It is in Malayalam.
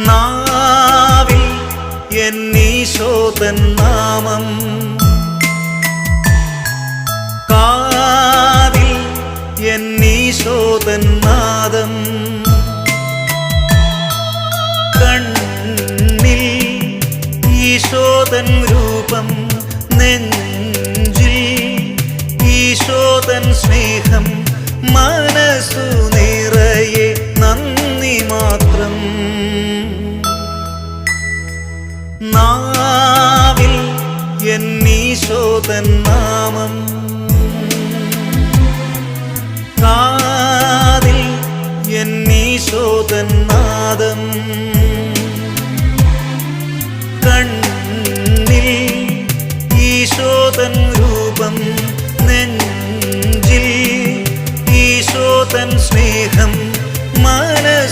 നാവിൽ എന്നീശോതൻ നാമം, കാതിൽ എന്നീശോതൻ നാദം, കണ്ണിൽ ഈശോതൻ രൂപം, നെഞ്ചിൽ ഈശോതൻ സ്നേഹം, മനസ്സു നിറയെ നന്ദി മാത്രം. നാവിൽ എന്നീശോതൻ നാമം, കാതിൽ എന്നീശോതൻ നാദം, കണ്ണിൽ ഈശോതൻ രൂപം, നെഞ്ചിൽ ഈശോതൻ സ്നേഹം,